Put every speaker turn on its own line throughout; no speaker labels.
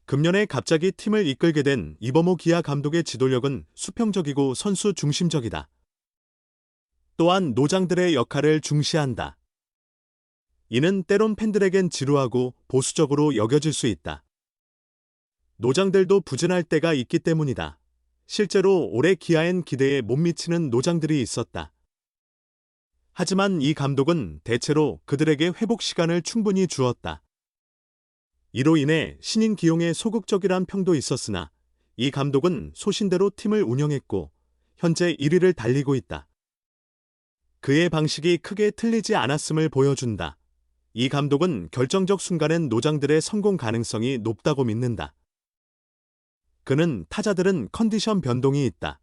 금년에 갑자기 팀을 이끌게 된 이범호 기아 감독의 지도력은 수평적이고 선수 중심적이다. 또한 노장들의 역할을 중시한다. 이는 때론 팬들에겐 지루하고 보수적으로 여겨질 수 있다. 노장들도 부진할 때가 있기 때문이다. 실제로 올해 기아엔 기대에 못 미치는 노장들이 있었다. 하지만 이 감독은 대체로 그들에게 회복 시간을 충분히 주었다. 이로 인해 신인 기용에 소극적이란 평도 있었으나 이 감독은 소신대로 팀을 운영했고 현재 1위를 달리고 있다. 그의 방식이 크게 틀리지 않았음을 보여준다. 이 감독은 결정적 순간엔 노장들의 성공 가능성이 높다고 믿는다. 그는 타자들은 컨디션 변동이 있다.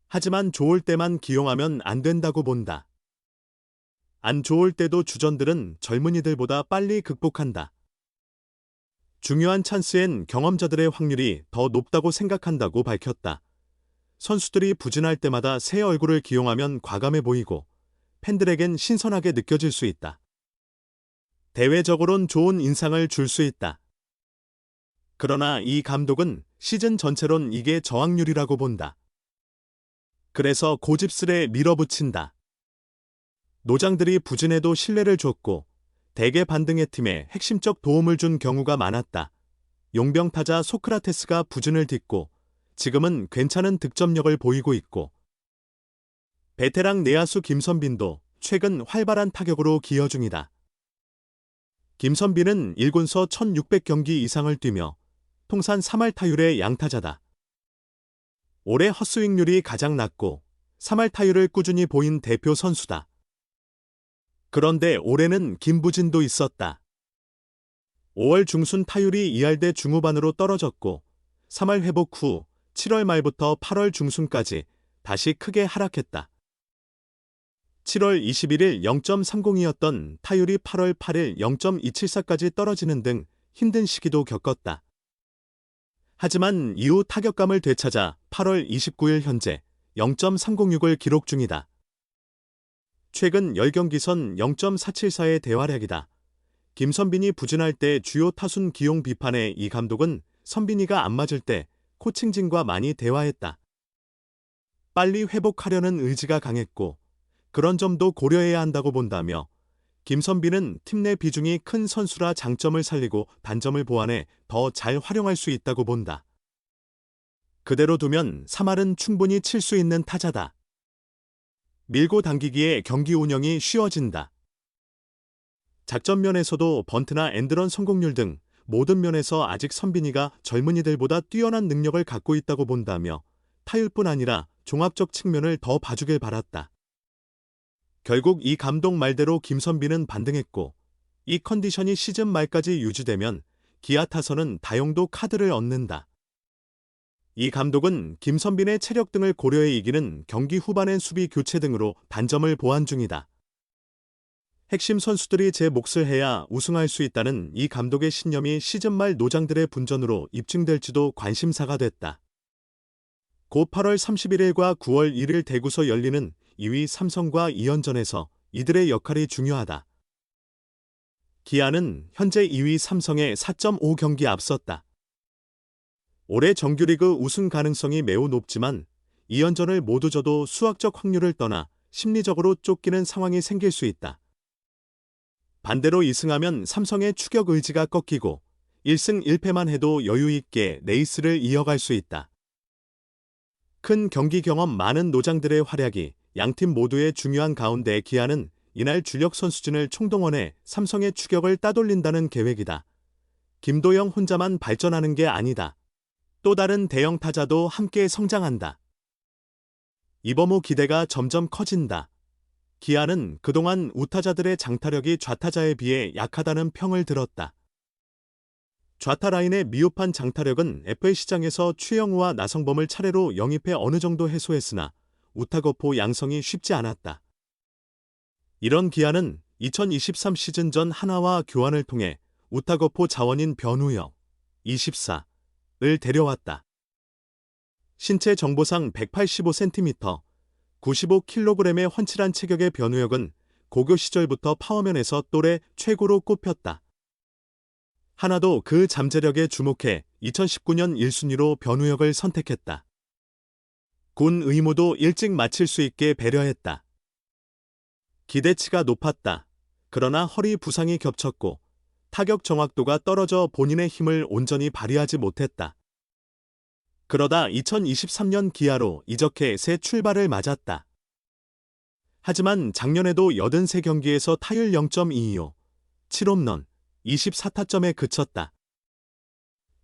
하지만 좋을 때만 기용하면 안 된다고 본다. 안 좋을 때도 주전들은 젊은이들보다 빨리 극복한다. 중요한 찬스엔 경험자들의 확률이 더 높다고 생각한다고 밝혔다. 선수들이 부진할 때마다 새 얼굴을 기용하면 과감해 보이고 팬들에겐 신선하게 느껴질 수 있다. 대외적으론 좋은 인상을 줄 수 있다. 그러나 이 감독은 시즌 전체론 이게 저항률이라고 본다. 그래서 고집스레 밀어붙인다. 노장들이 부진해도 신뢰를 줬고 대개 반등의 팀에 핵심적 도움을 준 경우가 많았다. 용병 타자 소크라테스가 부진을 딛고 지금은 괜찮은 득점력을 보이고 있고 베테랑 내야수 김선빈도 최근 활발한 타격으로 기여 중이다. 김선빈은 1군서 1600경기 이상을 뛰며 통산 3할 타율의 양타자다. 올해 헛스윙률이 가장 낮고 3할 타율을 꾸준히 보인 대표 선수다. 그런데 올해는 김부진도 있었다. 5월 중순 타율이 2할대 중후반으로 떨어졌고 3할 회복 후 7월 말부터 8월 중순까지 다시 크게 하락했다. 7월 21일 0.30이었던 타율이 8월 8일 0.274까지 떨어지는 등 힘든 시기도 겪었다. 하지만 이후 타격감을 되찾아 8월 29일 현재 0.306을 기록 중이다. 최근 10경기선 0.474의 대활약이다. 김선빈이 부진할 때 주요 타순 기용 비판에 이 감독은 선빈이가 안 맞을 때 코칭진과 많이 대화했다. 빨리 회복하려는 의지가 강했고 그런 점도 고려해야 한다고 본다며 김선빈은 팀 내 비중이 큰 선수라 장점을 살리고 단점을 보완해 더 잘 활용할 수 있다고 본다. 그대로 두면 3할은 충분히 칠 수 있는 타자다. 밀고 당기기에 경기 운영이 쉬워진다. 작전 면에서도 번트나 엔드런 성공률 등 모든 면에서 아직 선빈이가 젊은이들보다 뛰어난 능력을 갖고 있다고 본다며 타율뿐 아니라 종합적 측면을 더 봐주길 바랐다. 결국 이 감독 말대로 김선빈은 반등했고 이 컨디션이 시즌 말까지 유지되면 기아 타선은 다용도 카드를 얻는다. 이 감독은 김선빈의 체력 등을 고려해 이기는 경기 후반엔 수비 교체 등으로 단점을 보완 중이다. 핵심 선수들이 제 몫을 해야 우승할 수 있다는 이 감독의 신념이 시즌 말 노장들의 분전으로 입증될지도 관심사가 됐다. 곧 8월 31일과 9월 1일 대구서 열리는 2위 삼성과 2연전에서 이들의 역할이 중요하다. 기아는 현재 2위 삼성에 4.5경기 앞섰다. 올해 정규리그 우승 가능성이 매우 높지만 2연전을 모두 져도 수학적 확률을 떠나 심리적으로 쫓기는 상황이 생길 수 있다. 반대로 2승하면 삼성의 추격 의지가 꺾이고 1승 1패만 해도 여유 있게 레이스를 이어갈 수 있다. 큰 경기 경험 많은 노장들의 활약이 양팀 모두의 중요한 가운데 기아는 이날 주력 선수진을 총동원해 삼성의 추격을 따돌린다는 계획이다. 김도영 혼자만 발전하는 게 아니다. 또 다른 대형 타자도 함께 성장한다. 이범호 기대가 점점 커진다. 기아는 그동안 우타자들의 장타력이 좌타자에 비해 약하다는 평을 들었다. 좌타 라인의 미흡한 장타력은 FA 시장에서 최영우와 나성범을 차례로 영입해 어느 정도 해소했으나 우타거포 양성이 쉽지 않았다. 이런 기아는 2023 시즌 전 하나와 교환을 통해 우타거포 자원인 변우혁, 24을 데려왔다. 신체 정보상 185cm, 95kg의 훤칠한 체격의 변우혁은 고교 시절부터 파워면에서 또래 최고로 꼽혔다. 하나도 그 잠재력에 주목해 2019년 1순위로 변우혁을 선택했다. 군 의무도 일찍 마칠 수 있게 배려했다. 기대치가 높았다. 그러나 허리 부상이 겹쳤고 타격 정확도가 떨어져 본인의 힘을 온전히 발휘하지 못했다. 그러다 2023년 기아로 이적해 새 출발을 맞았다. 하지만 작년에도 83경기에서 타율 0.225, 7홈런, 24타점에 그쳤다.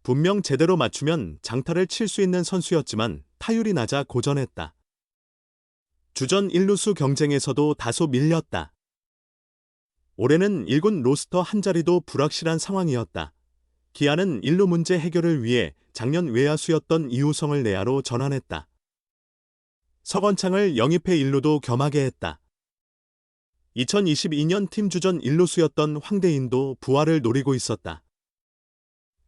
분명 제대로 맞추면 장타를 칠 수 있는 선수였지만 타율이 낮아 고전했다. 주전 1루수 경쟁에서도 다소 밀렸다. 올해는 1군 로스터 한 자리도 불확실한 상황이었다. 기아는 1루 문제 해결을 위해 작년 외야수였던 이우성을 내야로 전환했다. 서건창을 영입해 1루도 겸하게 했다. 2022년 팀 주전 1루수였던 황대인도 부활을 노리고 있었다.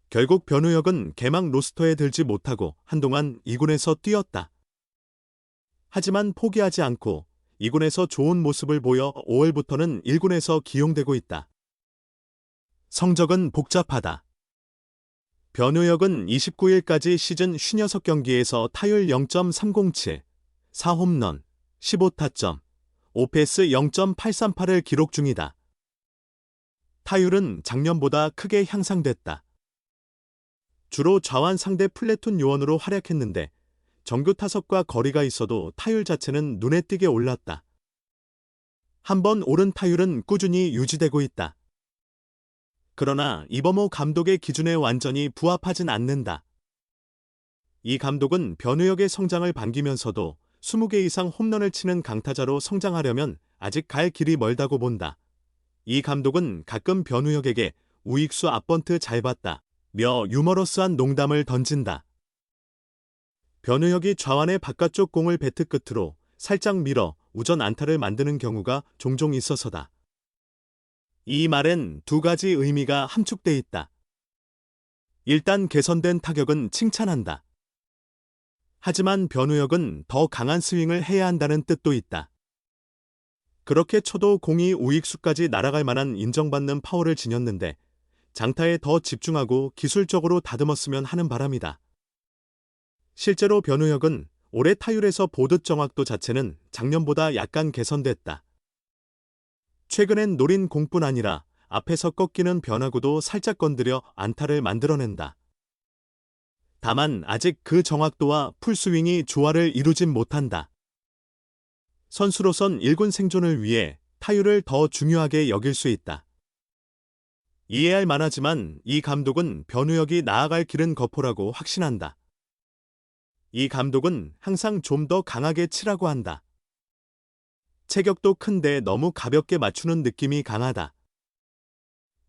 결국 변우혁은 개막 로스터에 들지 못하고 한동안 2군에서 뛰었다. 하지만 포기하지 않고 2군에서 좋은 모습을 보여 5월부터는 1군에서 기용되고 있다. 성적은 복잡하다. 변우혁은 29일까지 시즌 56경기에서 타율 0.307, 4홈런, 15타점, 오패스 0.838을 기록 중이다. 타율은 작년보다 크게 향상됐다. 주로 좌완 상대 플래툰 요원으로 활약했는데 정규 타석과 거리가 있어도 타율 자체는 눈에 띄게 올랐다. 한번 오른 타율은 꾸준히 유지되고 있다. 그러나 이범호 감독의 기준에 완전히 부합하진 않는다. 이 감독은 변우혁의 성장을 반기면서도 20개 이상 홈런을 치는 강타자로 성장하려면 아직 갈 길이 멀다고 본다. 이 감독은 가끔 변우혁에게 우익수 앞번트 잘 봤다 며 유머러스한 농담을 던진다. 변우혁이 좌완의 바깥쪽 공을 배트 끝으로 살짝 밀어 우전 안타를 만드는 경우가 종종 있어서다. 이 말엔 두 가지 의미가 함축돼 있다. 일단 개선된 타격은 칭찬한다. 하지만 변우혁은 더 강한 스윙을 해야 한다는 뜻도 있다. 그렇게 쳐도 공이 우익수까지 날아갈 만한 인정받는 파워를 지녔는데 장타에 더 집중하고 기술적으로 다듬었으면 하는 바람이다. 실제로 변우혁은 올해 타율에서 보드 정확도 자체는 작년보다 약간 개선됐다. 최근엔 노린 공뿐 아니라 앞에서 꺾이는 변화구도 살짝 건드려 안타를 만들어낸다. 다만 아직 그 정확도와 풀스윙이 조화를 이루진 못한다. 선수로선 1군 생존을 위해 타율을 더 중요하게 여길 수 있다. 이해할 만하지만 이 감독은 변우혁이 나아갈 길은 거포라고 확신한다. 이 감독은 항상 좀 더 강하게 치라고 한다. 체격도 큰데 너무 가볍게 맞추는 느낌이 강하다.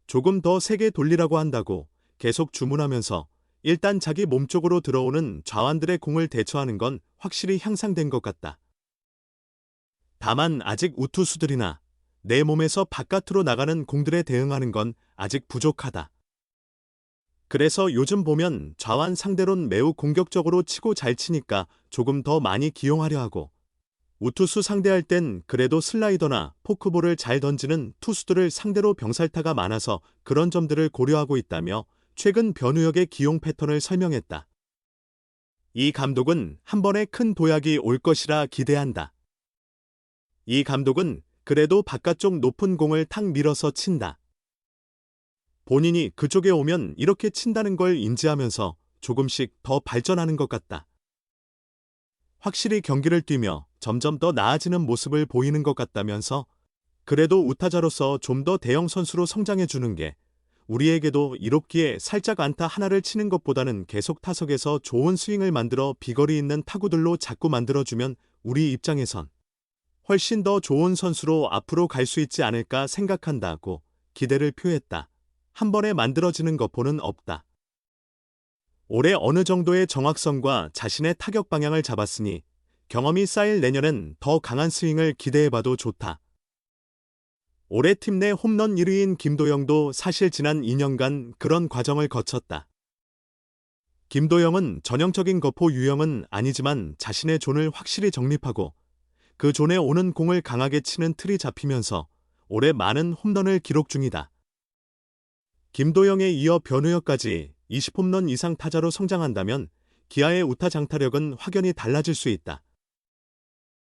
조금 더 세게 돌리라고 한다고 계속 주문하면서 일단 자기 몸쪽으로 들어오는 좌완들의 공을 대처하는 건 확실히 향상된 것 같다. 다만 아직 우투수들이나 내 몸에서 바깥으로 나가는 공들에 대응하는 건 아직 부족하다. 그래서 요즘 보면 좌완 상대론 매우 공격적으로 치고 잘 치니까 조금 더 많이 기용하려 하고 우투수 상대할 땐 그래도 슬라이더나 포크볼을 잘 던지는 투수들을 상대로 병살타가 많아서 그런 점들을 고려하고 있다며 최근 변우혁의 기용 패턴을 설명했다. 이 감독은 한 번에 큰 도약이 올 것이라 기대한다. 이 감독은 그래도 바깥쪽 높은 공을 탁 밀어서 친다. 본인이 그쪽에 오면 이렇게 친다는 걸 인지하면서 조금씩 더 발전하는 것 같다. 확실히 경기를 뛰며 점점 더 나아지는 모습을 보이는 것 같다면서 그래도 우타자로서 좀 더 대형 선수로 성장해주는 게 우리에게도 이롭기에 살짝 안타 하나를 치는 것보다는 계속 타석에서 좋은 스윙을 만들어 비거리 있는 타구들로 자꾸 만들어주면 우리 입장에선 훨씬 더 좋은 선수로 앞으로 갈 수 있지 않을까 생각한다고 기대를 표했다. 한 번에 만들어지는 거포는 없다. 올해 어느 정도의 정확성과 자신의 타격 방향을 잡았으니 경험이 쌓일 내년엔 더 강한 스윙을 기대해봐도 좋다. 올해 팀 내 홈런 1위인 김도영도 사실 지난 2년간 그런 과정을 거쳤다. 김도영은 전형적인 거포 유형은 아니지만 자신의 존을 확실히 정립하고 그 존에 오는 공을 강하게 치는 틀이 잡히면서 올해 많은 홈런을 기록 중이다. 김도영에 이어 변우혁까지 20홈런 이상 타자로 성장한다면 기아의 우타 장타력은 확연히 달라질 수 있다.